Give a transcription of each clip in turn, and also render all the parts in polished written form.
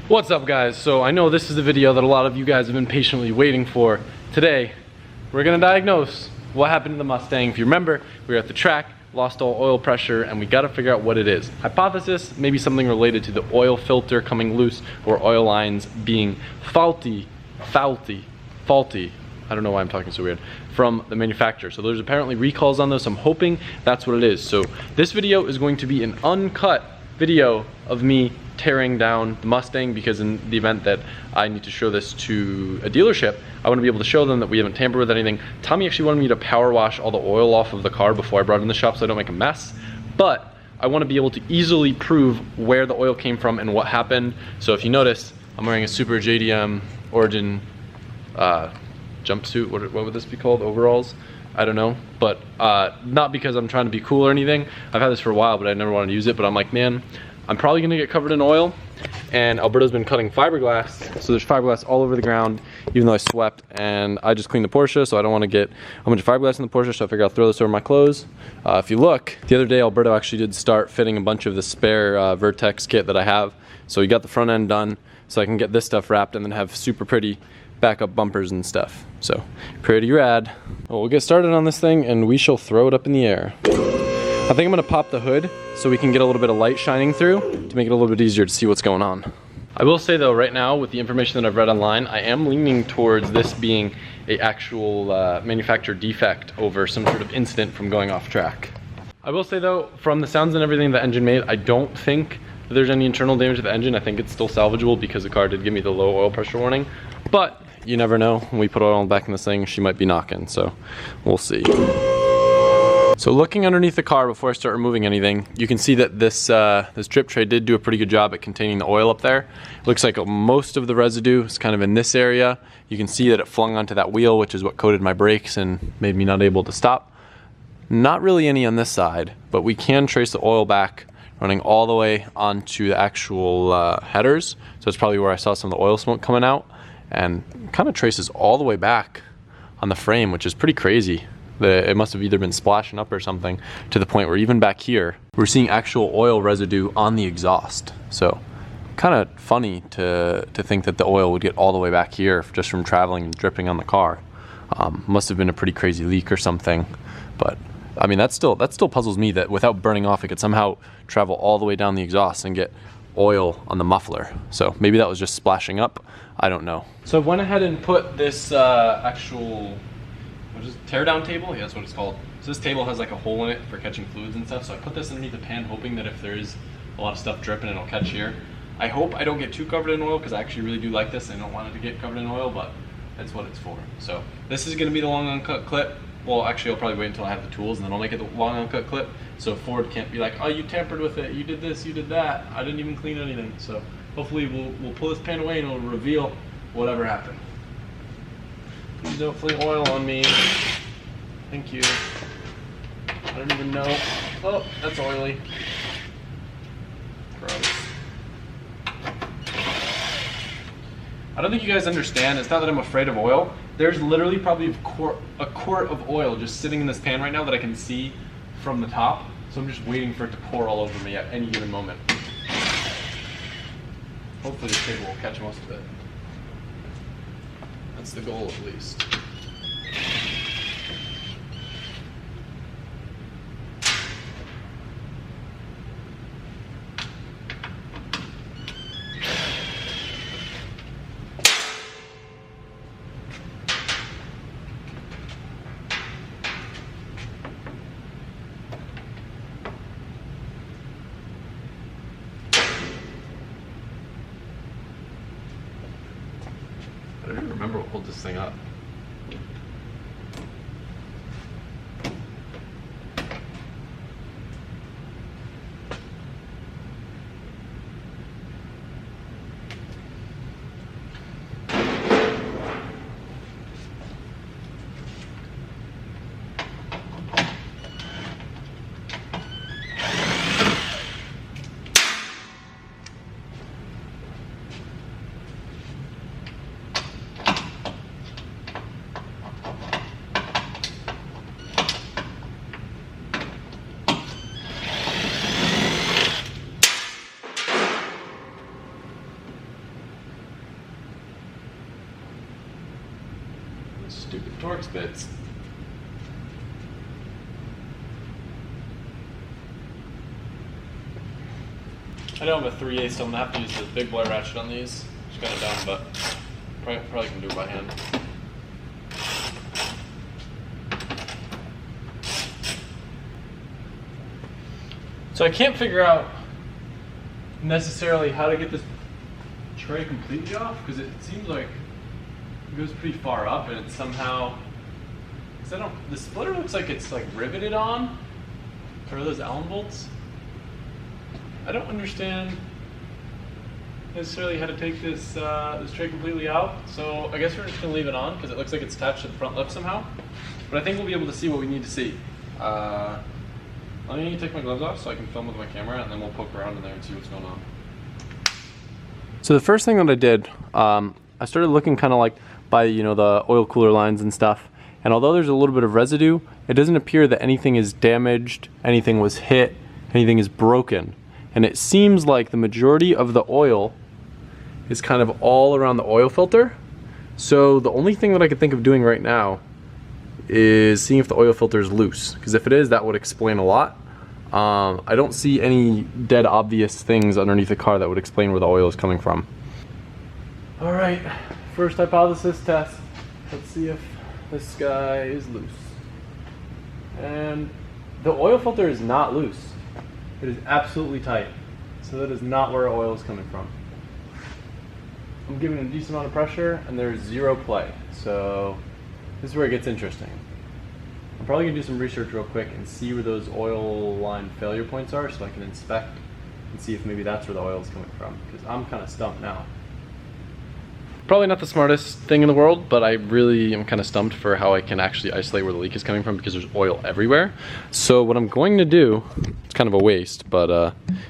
What's up, guys? So I know this is the video that a lot of you guys have been patiently waiting for. Today, we're gonna diagnose what happened to the Mustang. If you remember, we were at the track, lost all oil pressure, and we gotta figure out what it is. Hypothesis, maybe something related to the oil filter coming loose or oil lines being faulty. I don't know why I'm talking so weird, from the manufacturer. So there's apparently recalls on this. I'm hoping that's what it is. So this video is going to be an uncut video of me tearing down the Mustang, because in the event that I need to show this to a dealership, I want to be able to show them that we haven't tampered with anything. Tommy actually wanted me to power wash all the oil off of the car before I brought it in the shop so I don't make a mess. But I want to be able to easily prove where the oil came from and what happened. So if you notice, I'm wearing a Super JDM Origin jumpsuit. What would this be called? Overalls? I don't know. But not because I'm trying to be cool or anything. I've had this for a while, but I never wanted to use it. But I'm like, man, I'm probably gonna get covered in oil, and Alberto's been cutting fiberglass, so there's fiberglass all over the ground, even though I swept, and I just cleaned the Porsche, so I don't want to get a bunch of fiberglass in the Porsche, so I figured I'll throw this over my clothes. If you look, the other day Alberto actually did start fitting a bunch of the spare Vertex kit that I have, so he got the front end done, so I can get this stuff wrapped and then have super pretty backup bumpers and stuff. So, pretty rad. Well, we'll get started on this thing, and we shall throw it up in the air. I think I'm gonna pop the hood so we can get a little bit of light shining through to make it a little bit easier to see what's going on. I will say though, right now with the information that I've read online, I am leaning towards this being a actual manufacturer defect over some sort of incident from going off track. I will say though, from the sounds and everything the engine made, I don't think that there's any internal damage to the engine. I think it's still salvageable because the car did give me the low oil pressure warning, but you never know. When we put oil back in this thing, she might be knocking, so we'll see. So looking underneath the car before I start removing anything, you can see that this drip tray did do a pretty good job at containing the oil up there. It looks like most of the residue is kind of in this area. You can see that it flung onto that wheel, which is what coated my brakes and made me not able to stop. Not really any on this side, but we can trace the oil back running all the way onto the actual headers. So it's probably where I saw some of the oil smoke coming out, and kind of traces all the way back on the frame, which is pretty crazy. It must have either been splashing up or something, to the point where even back here, we're seeing actual oil residue on the exhaust. So kind of funny to think that the oil would get all the way back here just from traveling and dripping on the car. Must have been a pretty crazy leak or something. But I mean, that still puzzles me that without burning off, it could somehow travel all the way down the exhaust and get oil on the muffler. So maybe that was just splashing up. I don't know. So I went ahead and put this actual teardown table? Yeah, that's what it's called. So this table has like a hole in it for catching fluids and stuff, so I put this underneath the pan hoping that if there is a lot of stuff dripping, it'll catch here. I hope I don't get too covered in oil, because I actually really do like this. I don't want it to get covered in oil, but that's what it's for. So this is going to be the long uncut clip. Well, actually I'll probably wait until I have the tools, and then I'll make it the long uncut clip, so Ford can't be like, oh, you tampered with it, you did this, you did that, I didn't even clean anything. So hopefully we'll pull this pan away and it'll reveal whatever happened. Please don't fling oil on me. Thank you. I don't even know. Oh, that's oily. Gross. I don't think you guys understand. It's not that I'm afraid of oil. There's literally probably a quart of oil just sitting in this pan right now that I can see from the top. So I'm just waiting for it to pour all over me at any given moment. Hopefully this table will catch most of it. That's the goal, at least. I don't even remember what pulled this thing up. Stupid Torx bits. I don't have a 3/8, so I'm gonna have to use the big boy ratchet on these. It's kind of dumb, but probably can do it by hand. So I can't figure out necessarily how to get this tray completely off, because it seems like it goes pretty far up and it's somehow, the splitter looks like it's like riveted on. Are those Allen bolts? I don't understand necessarily how to take this this tray completely out, so I guess we're just gonna leave it on because it looks like it's attached to the front lip somehow. But I think we'll be able to see what we need to see. Let me take my gloves off so I can film with my camera, and then we'll poke around in there and see what's going on. So the first thing that I did, I started looking kind of like by the oil cooler lines and stuff, and although there's a little bit of residue, it doesn't appear that anything is damaged, anything was hit, anything is broken. And it seems like the majority of the oil is kind of all around the oil filter. So the only thing that I could think of doing right now is seeing if the oil filter is loose, because if it is, that would explain a lot. I don't see any dead obvious things underneath the car that would explain where the oil is coming from. All right, first hypothesis test. Let's see if this guy is loose. And the oil filter is not loose. It is absolutely tight. So that is not where oil is coming from. I'm giving it a decent amount of pressure and there's zero play. So this is where it gets interesting. I'm probably gonna do some research real quick and see where those oil line failure points are so I can inspect and see if maybe that's where the oil is coming from, because I'm kind of stumped now. Probably not the smartest thing in the world, but I really am kind of stumped for how I can actually isolate where the leak is coming from, because there's oil everywhere. So what I'm going to do, it's kind of a waste, but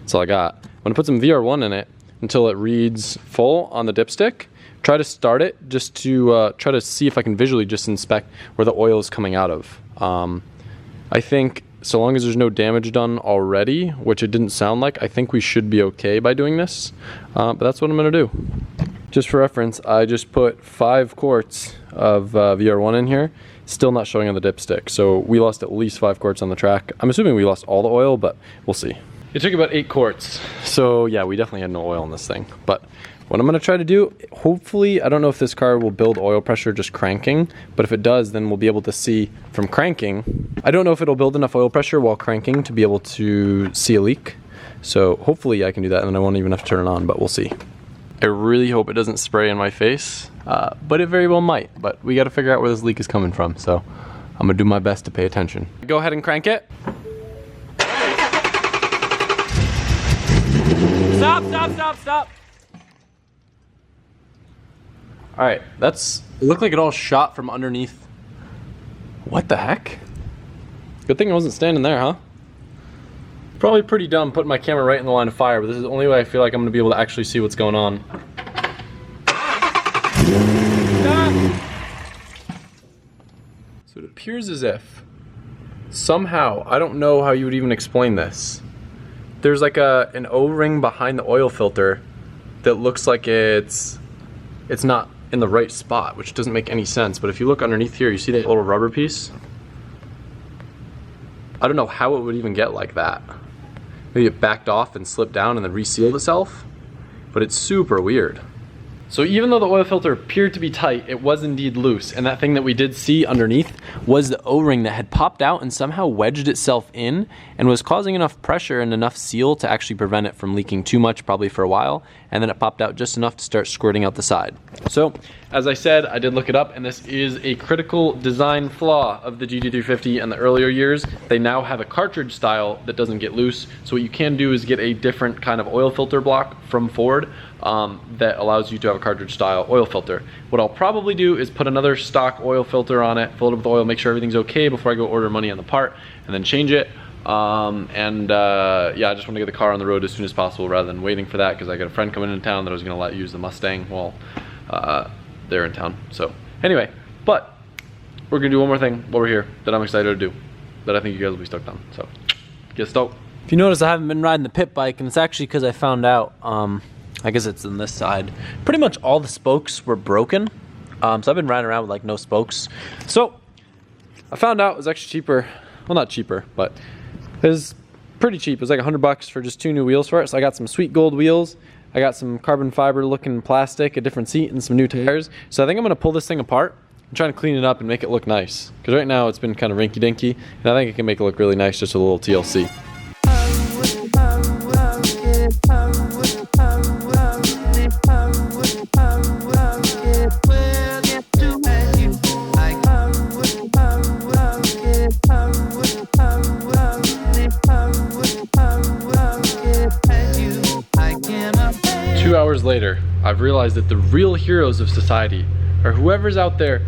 that's all I got. I'm gonna put some VR1 in it until it reads full on the dipstick. Try to start it just to try to see if I can visually just inspect where the oil is coming out of. I think so long as there's no damage done already, which it didn't sound like, I think we should be okay by doing this. But that's what I'm gonna do. Just for reference, I just put 5 quarts of VR1 in here. Still not showing on the dipstick, so we lost at least 5 quarts on the track. I'm assuming we lost all the oil, but we'll see. It took about 8 quarts, so yeah, we definitely had no oil in this thing. But what I'm gonna try to do, hopefully, I don't know if this car will build oil pressure just cranking, but if it does, then we'll be able to see from cranking. I don't know if it'll build enough oil pressure while cranking to be able to see a leak. So hopefully I can do that, and then I won't even have to turn it on, but we'll see. I really hope it doesn't spray in my face, but it very well might. But we gotta figure out where this leak is coming from, so I'm gonna do my best to pay attention. Go ahead and crank it. Stop, stop, stop, stop. All right, it looked like it all shot from underneath. What the heck? Good thing I wasn't standing there, huh? Probably pretty dumb putting my camera right in the line of fire, but this is the only way I feel like I'm gonna be able to actually see what's going on. So it appears as if somehow, I don't know how you would even explain this. There's like an O-ring behind the oil filter that looks like it's not in the right spot, which doesn't make any sense. But if you look underneath here, you see that little rubber piece? I don't know how it would even get like that. Maybe it backed off and slipped down and then resealed itself, but it's super weird. So even though the oil filter appeared to be tight, it was indeed loose, and that thing that we did see underneath was the O-ring that had popped out and somehow wedged itself in and was causing enough pressure and enough seal to actually prevent it from leaking too much, probably for a while, and then it popped out just enough to start squirting out the side. So, as I said, I did look it up, and this is a critical design flaw of the GT350 and the earlier years. They now have a cartridge style that doesn't get loose, so what you can do is get a different kind of oil filter block from Ford that allows you to have a cartridge style oil filter. What I'll probably do is put another stock oil filter on it, fill it up with oil, make sure everything's okay before I go order money on the part, and then change it. Yeah, I just want to get the car on the road as soon as possible rather than waiting for that, because I got a friend coming into town that I was going to let use the Mustang while they're in town. So anyway, but we're going to do one more thing while we're here that I'm excited to do, that I think you guys will be stoked on. So get stoked. If you notice, I haven't been riding the pit bike, and it's actually because I found out, I guess it's on this side, pretty much all the spokes were broken. So I've been riding around with like no spokes. So I found out it was actually cheaper. Well, not cheaper, but it was pretty cheap. It was like $100 for just 2 new wheels for it. So I got some sweet gold wheels. I got some carbon fiber looking plastic, a different seat, and some new tires. So I think I'm gonna pull this thing apart. I'm trying to clean it up and make it look nice. Because right now it's been kind of rinky dinky, and I think it can make it look really nice just with a little TLC. Hours later, I've realized that the real heroes of society are whoever's out there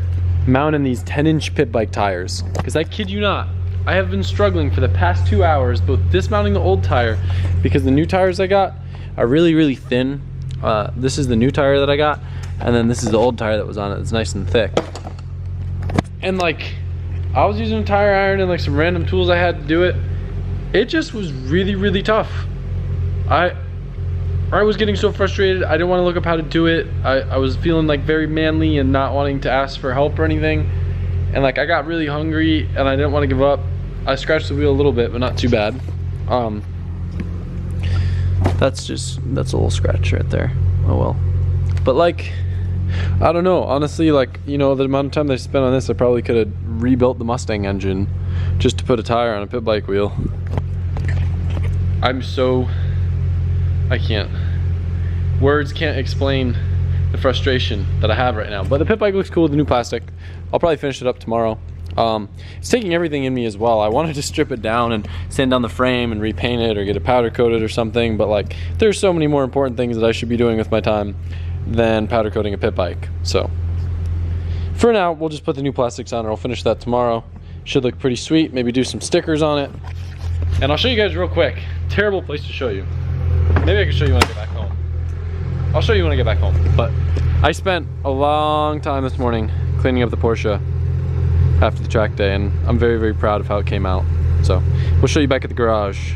mounting these 10-inch pit bike tires. Because I kid you not, I have been struggling for the past 2 hours, both dismounting the old tire, because the new tires I got are really, really thin. This is the new tire that I got, and then this is the old tire that was on it. It's nice and thick. And like, I was using a tire iron and like some random tools I had to do it. It just was really, really tough. I was getting so frustrated. I didn't want to look up how to do it. I was feeling like very manly and not wanting to ask for help or anything. And like I got really hungry and I didn't want to give up. I scratched the wheel a little bit, but not too bad. That's a little scratch right there. Oh well. But like, I don't know. Honestly, like, you know, the amount of time they spent on this, I probably could have rebuilt the Mustang engine just to put a tire on a pit bike wheel. I can't. Words can't explain the frustration that I have right now. But the pit bike looks cool with the new plastic. I'll probably finish it up tomorrow. It's taking everything in me as well. I wanted to strip it down and sand down the frame and repaint it or get it powder coated or something. But like, there's so many more important things that I should be doing with my time than powder coating a pit bike. So for now, we'll just put the new plastics on and I'll finish that tomorrow. Should look pretty sweet. Maybe do some stickers on it. And I'll show you guys real quick. Terrible place to show you. Maybe I can show you when I get back home. I'll show you when I get back home. But I spent a long time this morning cleaning up the Porsche after the track day, and I'm very, very proud of how it came out. So we'll show you back at the garage